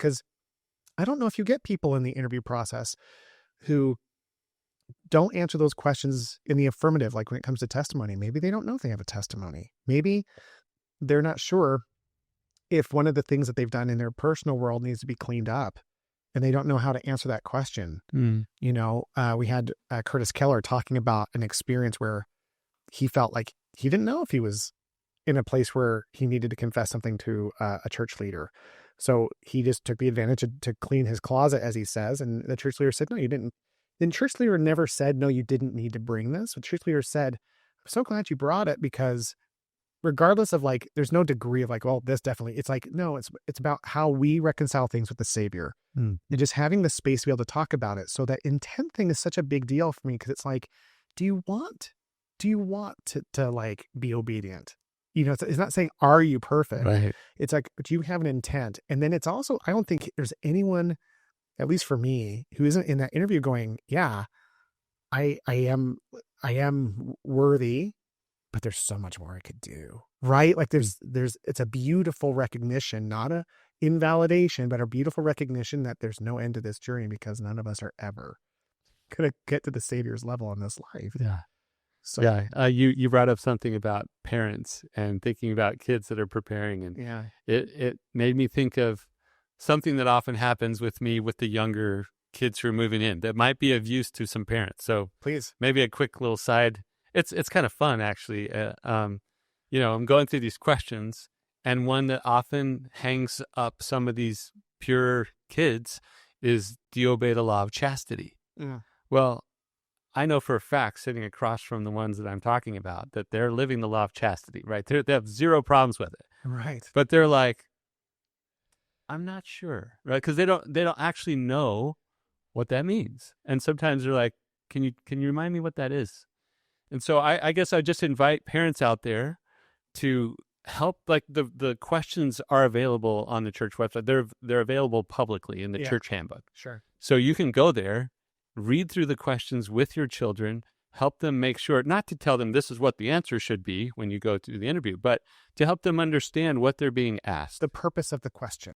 Because I don't know if you get people in the interview process who don't answer those questions in the affirmative, like when it comes to testimony. Maybe they don't know if they have a testimony. Maybe they're not sure if one of the things that they've done in their personal world needs to be cleaned up, and they don't know how to answer that question. You know, we had Curtis Keller talking about an experience where he felt like he didn't know if he was in a place where he needed to confess something to a church leader. So he just took the advantage to clean his closet, as he says. And the church leader said, no, you didn't. Then church leader never said, no, you didn't need to bring this. The church leader said, I'm so glad you brought it, because regardless of like, there's no degree of like, well, this definitely, it's like, no, it's about how we reconcile things with the Savior and just having the space to be able to talk about it. So that intent thing is such a big deal for me, because it's like, do you want to like be obedient? You know, it's not saying, are you perfect? Right. It's like, do you have an intent? And then it's also, I don't think there's anyone, at least for me, who isn't in that interview going, yeah, I am worthy, but there's so much more I could do. Right. Like it's a beautiful recognition, not a invalidation, but a beautiful recognition that there's no end to this journey, because none of us are ever going to get to the Savior's level in this life. Yeah. So, yeah. You brought up something about parents and thinking about kids that are preparing. And it made me think of something that often happens with me with the younger kids who are moving in that might be of use to some parents. So please, maybe a quick little side. It's kind of fun, actually. You know, I'm going through these questions, and one that often hangs up some of these pure kids is, do you obey the law of chastity? Yeah. Well, I know for a fact, sitting across from the ones that I'm talking about, that they're living the law of chastity, right? They have zero problems with it. Right. But they're like, I'm not sure, right? Because they don't actually know what that means. And sometimes they're like, can you remind me what that is? And so I guess I just invite parents out there to help. Like the questions are available on the church website. They're available publicly in the church handbook. Sure. So you can go there, read through the questions with your children, help them make sure, not to tell them this is what the answer should be when you go to the interview, but to help them understand what they're being asked. The purpose of the question.